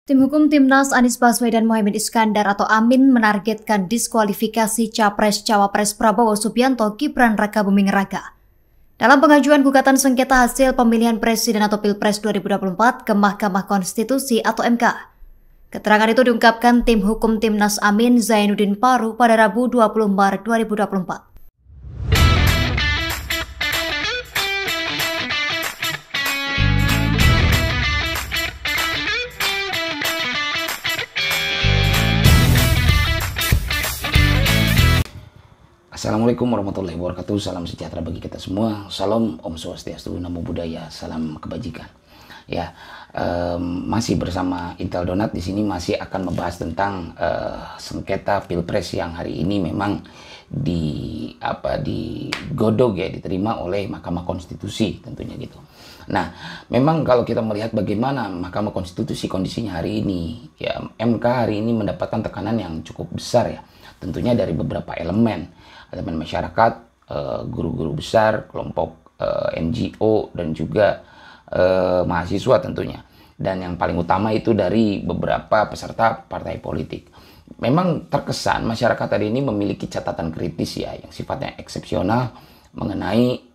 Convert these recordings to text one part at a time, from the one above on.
Tim hukum Timnas Anies Baswedan Mohaimin Iskandar atau Amin menargetkan diskualifikasi Capres-Cawapres Prabowo Subianto Gibran Rakabuming Raka. Dalam pengajuan gugatan sengketa hasil pemilihan presiden atau Pilpres 2024 ke Mahkamah Konstitusi atau MK. Keterangan itu diungkapkan tim hukum Timnas Amin Zainuddin Paru pada Rabu 20 Maret 2024. Assalamualaikum warahmatullahi wabarakatuh. Salam sejahtera bagi kita semua. Salam Om Swastiastu, Namo Buddhaya, salam kebajikan. Ya, masih bersama Intel Donat di sini masih akan membahas tentang sengketa Pilpres yang hari ini memang digodok ya, diterima oleh Mahkamah Konstitusi tentunya gitu. Nah, memang kalau kita melihat bagaimana Mahkamah Konstitusi kondisinya hari ini, ya MK hari ini mendapatkan tekanan yang cukup besar ya. Tentunya dari beberapa elemen masyarakat, guru-guru besar, kelompok NGO dan juga mahasiswa tentunya. Dan yang paling utama itu dari beberapa peserta partai politik. Memang terkesan masyarakat hari ini memiliki catatan kritis ya yang sifatnya eksepsional mengenai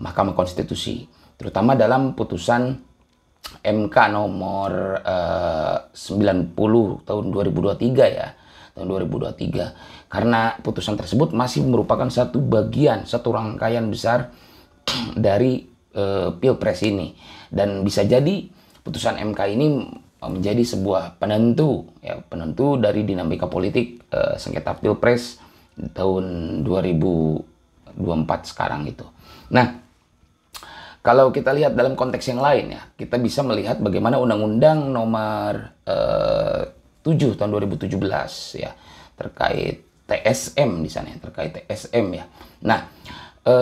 Mahkamah Konstitusi, terutama dalam putusan MK nomor 90 tahun 2023 ya. Tahun 2023, karena putusan tersebut masih merupakan satu bagian, satu rangkaian besar dari Pilpres ini, dan bisa jadi putusan MK ini menjadi sebuah penentu ya, penentu dari dinamika politik sengketa Pilpres tahun 2024 sekarang itu. Nah, kalau kita lihat dalam konteks yang lain ya, kita bisa melihat bagaimana Undang-Undang nomor 7 tahun 2017 ya terkait TSM di sana ya, terkait TSM ya. Nah,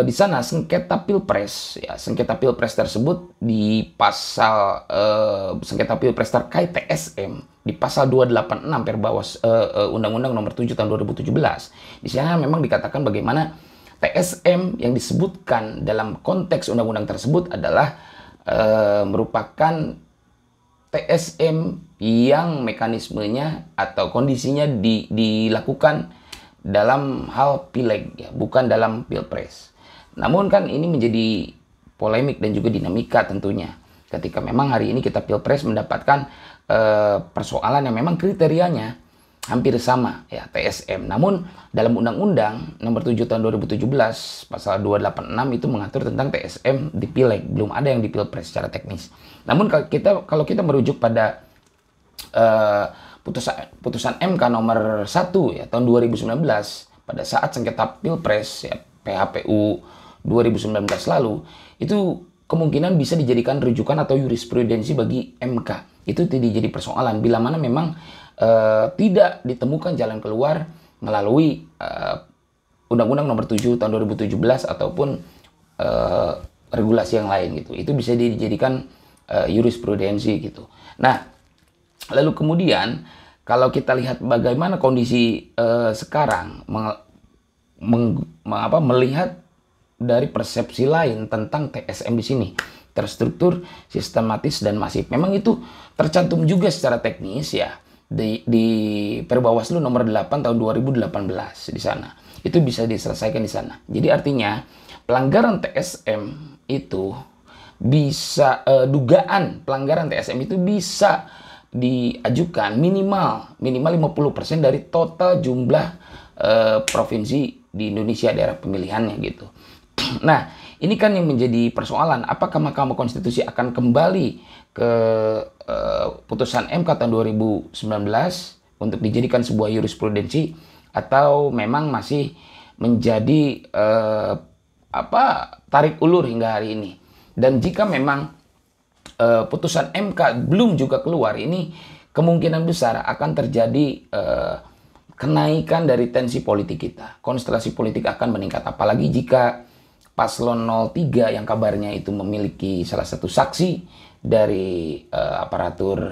di sana sengketa Pilpres ya, sengketa Pilpres tersebut di pasal sengketa Pilpres terkait TSM di pasal 286 Perbawas Undang-Undang nomor 7 tahun 2017. Di sana memang dikatakan bagaimana TSM yang disebutkan dalam konteks undang-undang tersebut adalah merupakan TSM yang mekanismenya atau kondisinya dilakukan dalam hal pileg ya, bukan dalam pilpres. Namun kan ini menjadi polemik dan juga dinamika tentunya ketika memang hari ini kita pilpres mendapatkan persoalan yang memang kriterianya hampir sama ya, TSM. Namun dalam Undang-Undang nomor 7 tahun 2017 pasal 286 itu mengatur tentang TSM di pileg, belum ada yang di pilpres secara teknis. Namun kalau kita merujuk pada putusan MK nomor 1 ya tahun 2019 pada saat sengketa pilpres ya, PHPU 2019 lalu, itu kemungkinan bisa dijadikan rujukan atau jurisprudensi bagi MK. Itu tidak jadi persoalan bila mana memang tidak ditemukan jalan keluar melalui Undang-Undang nomor 7 tahun 2017 ataupun regulasi yang lain gitu. Itu bisa dijadikan jurisprudensi gitu. Nah, lalu kemudian kalau kita lihat bagaimana kondisi sekarang melihat dari persepsi lain tentang TSM di sini, terstruktur, sistematis dan masif. Memang itu tercantum juga secara teknis ya di Perbawaslu nomor 8 tahun 2018 di sana. Itu bisa diselesaikan di sana. Jadi artinya pelanggaran TSM itu bisa dugaan pelanggaran TSM itu bisa diajukan minimal 50% dari total jumlah provinsi di Indonesia daerah pemilihannya gitu. Nah, ini kan yang menjadi persoalan, apakah Mahkamah Konstitusi akan kembali ke putusan MK tahun 2019 untuk dijadikan sebuah jurisprudensi atau memang masih menjadi tarik ulur hingga hari ini. Dan jika memang putusan MK belum juga keluar, ini kemungkinan besar akan terjadi kenaikan dari tensi politik kita. Konstelasi politik akan meningkat, apalagi jika Paslon 03 yang kabarnya itu memiliki salah satu saksi dari aparatur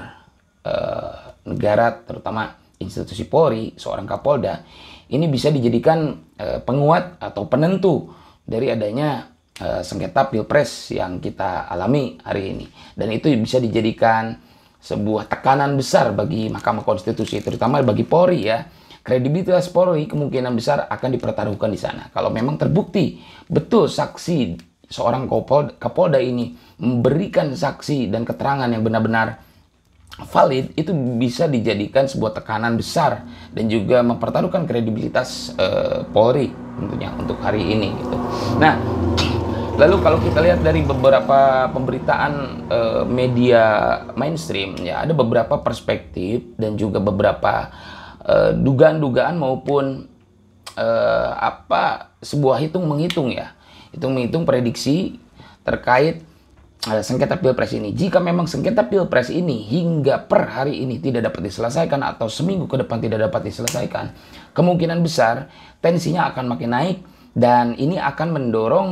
negara, terutama institusi Polri, seorang Kapolda, ini bisa dijadikan penguat atau penentu dari adanya sengketa Pilpres yang kita alami hari ini. Dan itu bisa dijadikan sebuah tekanan besar bagi Mahkamah Konstitusi, terutama bagi Polri ya. Kredibilitas Polri kemungkinan besar akan dipertaruhkan di sana. Kalau memang terbukti betul saksi seorang Kapolda ini memberikan saksi dan keterangan yang benar-benar valid, itu bisa dijadikan sebuah tekanan besar dan juga mempertaruhkan kredibilitas Polri tentunya untuk hari ini gitu. Nah, lalu kalau kita lihat dari beberapa pemberitaan media mainstream ya, ada beberapa perspektif dan juga beberapa dugaan-dugaan maupun sebuah hitung-menghitung ya. Hitung-menghitung prediksi terkait sengketa Pilpres ini. Jika memang sengketa Pilpres ini hingga per hari ini tidak dapat diselesaikan atau seminggu ke depan tidak dapat diselesaikan, kemungkinan besar tensinya akan makin naik. Dan ini akan mendorong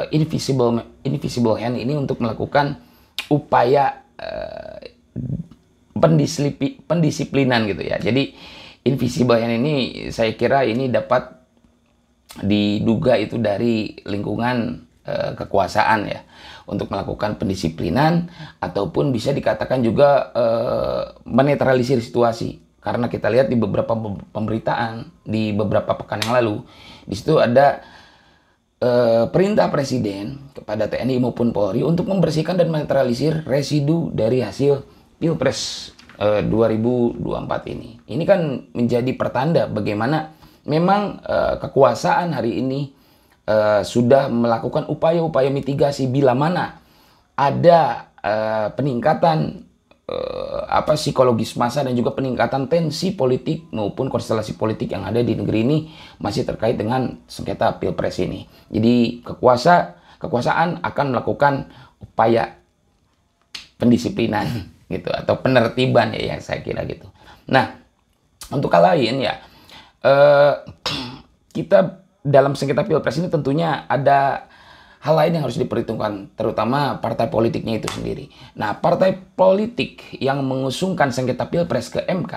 invisible hand ini untuk melakukan upaya pendisiplinan gitu ya. Jadi invisible hand ini saya kira ini dapat diduga itu dari lingkungan kekuasaan ya, untuk melakukan pendisiplinan ataupun bisa dikatakan juga menetralisir situasi. Karena kita lihat di beberapa pemberitaan di beberapa pekan yang lalu, di situ ada perintah Presiden kepada TNI maupun Polri untuk membersihkan dan menetralisir residu dari hasil Pilpres 2024 ini. Ini kan menjadi pertanda bagaimana memang kekuasaan hari ini sudah melakukan upaya-upaya mitigasi bila mana ada peningkatan psikologis massa dan juga peningkatan tensi politik maupun konstelasi politik yang ada di negeri ini masih terkait dengan sengketa Pilpres ini. Jadi kekuasaan akan melakukan upaya pendisiplinan gitu atau penertiban ya yang saya kira gitu. Nah, untuk hal lain ya kita dalam sengketa Pilpres ini tentunya ada hal lain yang harus diperhitungkan, terutama partai politiknya itu sendiri. Nah, partai politik yang mengusungkan sengketa Pilpres ke MK,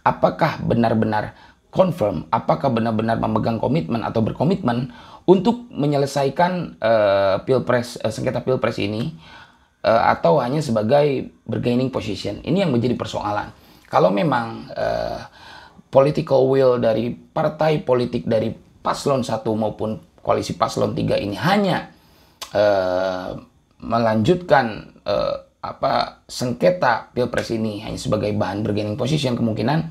apakah benar-benar confirm, apakah benar-benar memegang komitmen atau berkomitmen untuk menyelesaikan sengketa Pilpres ini, atau hanya sebagai bargaining position? Ini yang menjadi persoalan. Kalau memang political will dari partai politik dari paslon 1 maupun koalisi paslon 3 ini hanya melanjutkan sengketa Pilpres ini hanya sebagai bahan bargaining position, kemungkinan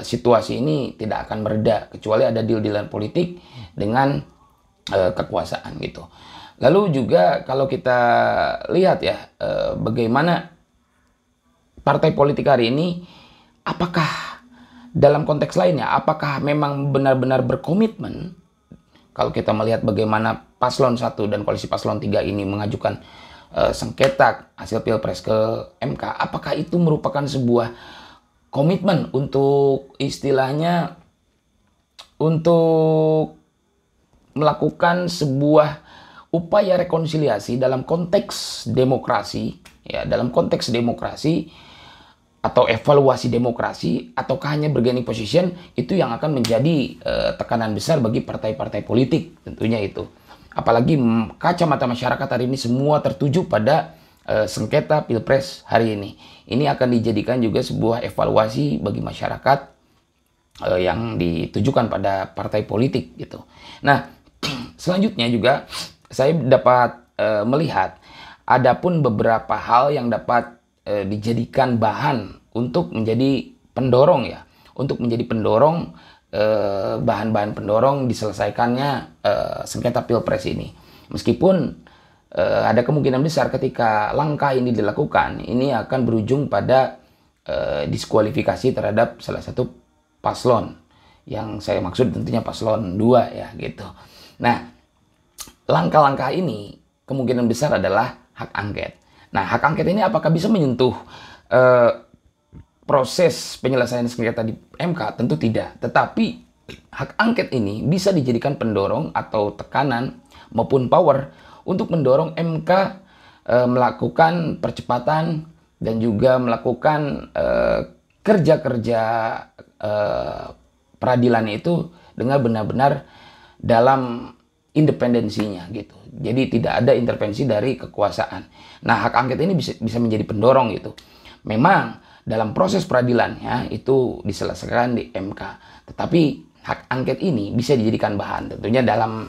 situasi ini tidak akan mereda kecuali ada deal-dealan politik dengan kekuasaan gitu. Lalu juga kalau kita lihat ya bagaimana partai politik hari ini, apakah dalam konteks lainnya apakah memang benar-benar berkomitmen. Kalau kita melihat bagaimana paslon 1 dan koalisi paslon 3 ini mengajukan sengketa hasil Pilpres ke MK, apakah itu merupakan sebuah komitmen untuk istilahnya untuk melakukan sebuah upaya rekonsiliasi dalam konteks demokrasi ya, dalam konteks demokrasi atau evaluasi demokrasi, ataukah hanya bargaining position? Itu yang akan menjadi tekanan besar bagi partai-partai politik tentunya itu. Apalagi kacamata masyarakat hari ini semua tertuju pada sengketa Pilpres hari ini. Ini akan dijadikan juga sebuah evaluasi bagi masyarakat yang ditujukan pada partai politik gitu. Nah, selanjutnya juga saya dapat melihat adapun beberapa hal yang dapat dijadikan bahan untuk menjadi pendorong ya, untuk menjadi pendorong bahan-bahan pendorong diselesaikannya sengketa Pilpres ini. Meskipun ada kemungkinan besar ketika langkah ini dilakukan, ini akan berujung pada diskualifikasi terhadap salah satu paslon. Yang saya maksud tentunya paslon 2 ya gitu. Nah, langkah-langkah ini kemungkinan besar adalah hak angket. Nah, hak angket ini apakah bisa menyentuh proses penyelesaian sengketa di MK? Tentu tidak. Tetapi hak angket ini bisa dijadikan pendorong atau tekanan maupun power untuk mendorong MK melakukan percepatan dan juga melakukan kerja-kerja peradilannya itu dengan benar-benar dalam independensinya gitu. Jadi tidak ada intervensi dari kekuasaan. Nah, hak angket ini bisa menjadi pendorong gitu. Memang dalam proses peradilannya itu diselesaikan di MK. Tetapi hak angket ini bisa dijadikan bahan tentunya dalam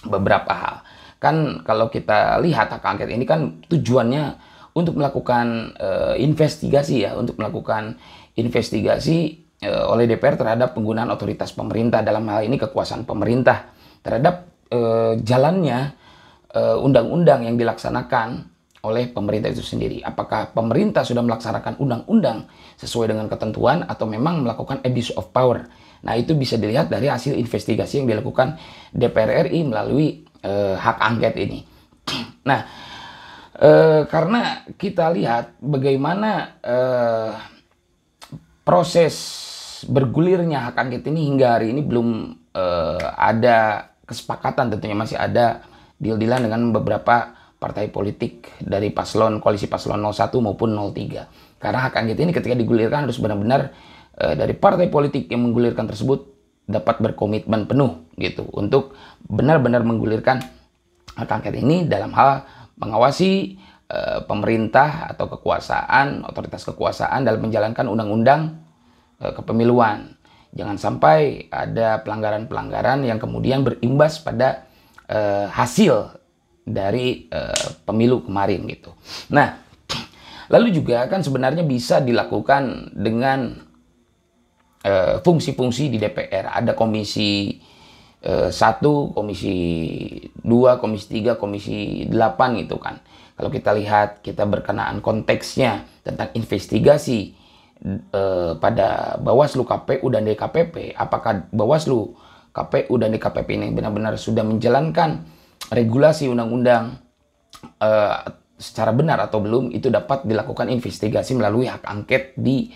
beberapa hal. Kan kalau kita lihat hak angket ini kan tujuannya untuk melakukan investigasi ya, untuk melakukan investigasi oleh DPR terhadap penggunaan otoritas pemerintah, dalam hal ini kekuasaan pemerintah terhadap jalannya undang-undang yang dilaksanakan oleh pemerintah itu sendiri. Apakah pemerintah sudah melaksanakan undang-undang sesuai dengan ketentuan atau memang melakukan abuse of power. Nah, itu bisa dilihat dari hasil investigasi yang dilakukan DPR RI melalui hak angket ini. Nah, karena kita lihat bagaimana proses bergulirnya hak angket ini hingga hari ini belum ada kesepakatan, tentunya masih ada deal-dealan dengan beberapa partai politik dari koalisi paslon 01 maupun 03. Karena hak angket ini ketika digulirkan harus benar-benar dari partai politik yang menggulirkan tersebut dapat berkomitmen penuh gitu untuk benar-benar menggulirkan hak angket ini dalam hal mengawasi pemerintah atau kekuasaan, otoritas kekuasaan dalam menjalankan undang-undang kepemiluan. Jangan sampai ada pelanggaran-pelanggaran yang kemudian berimbas pada hasil dari pemilu kemarin gitu. Nah, lalu juga kan sebenarnya bisa dilakukan dengan fungsi-fungsi di DPR. Ada komisi 1, komisi 2, komisi 3, komisi 8 gitu kan. Kalau kita lihat, kita berkenaan konteksnya tentang investigasi pada Bawaslu, KPU, dan DKPP. Apakah Bawaslu, KPU, dan DKPP ini benar-benar sudah menjalankan regulasi undang-undang secara benar atau belum, itu dapat dilakukan investigasi melalui hak angket di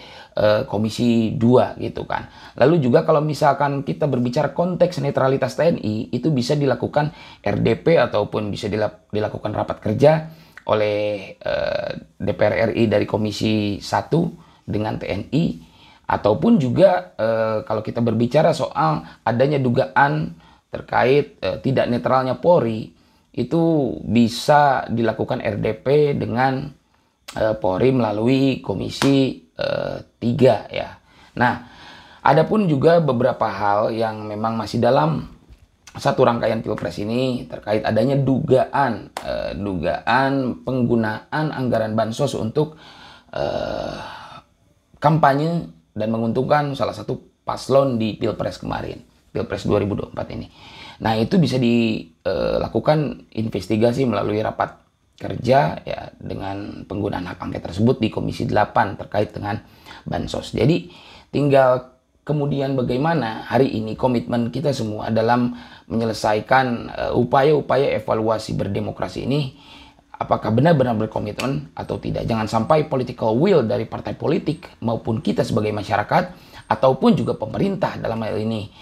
Komisi 2 gitu kan. Lalu juga kalau misalkan kita berbicara konteks netralitas TNI, itu bisa dilakukan RDP ataupun bisa dilakukan rapat kerja oleh DPR RI dari Komisi 1 dengan TNI, ataupun juga kalau kita berbicara soal adanya dugaan terkait tidak netralnya Polri, itu bisa dilakukan RDP dengan Polri melalui Komisi 3 ya. Nah, adapun juga beberapa hal yang memang masih dalam satu rangkaian Pilpres ini terkait adanya dugaan penggunaan anggaran bansos untuk kampanye dan menguntungkan salah satu paslon di Pilpres kemarin. Pilpres 2024 ini. Nah, itu bisa dilakukan investigasi melalui rapat kerja ya dengan penggunaan hak angket tersebut di Komisi 8 terkait dengan bansos. Jadi tinggal kemudian bagaimana hari ini komitmen kita semua dalam menyelesaikan upaya-upaya evaluasi berdemokrasi ini, apakah benar-benar berkomitmen atau tidak. Jangan sampai political will dari partai politik maupun kita sebagai masyarakat ataupun juga pemerintah dalam hal ini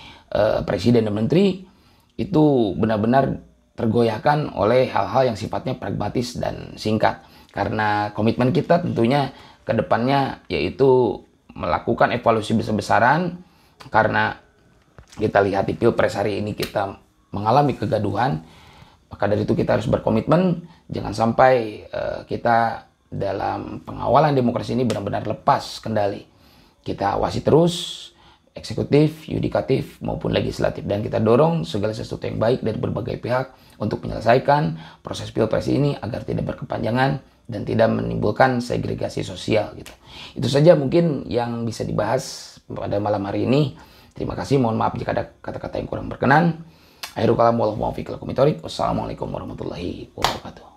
presiden dan menteri itu benar-benar tergoyahkan oleh hal-hal yang sifatnya pragmatis dan singkat. Karena komitmen kita tentunya ke depannya yaitu melakukan evaluasi besar-besaran, karena kita lihat di Pilpres hari ini kita mengalami kegaduhan, maka dari itu kita harus berkomitmen jangan sampai kita dalam pengawalan demokrasi ini benar-benar lepas kendali. Kita awasi terus eksekutif, yudikatif, maupun legislatif. Dan kita dorong segala sesuatu yang baik dari berbagai pihak untuk menyelesaikan proses Pilpres ini agar tidak berkepanjangan dan tidak menimbulkan segregasi sosial gitu. Itu saja mungkin yang bisa dibahas pada malam hari ini. Terima kasih, mohon maaf jika ada kata-kata yang kurang berkenan. Akhirul kalam, wassalamualaikum warahmatullahi wabarakatuh.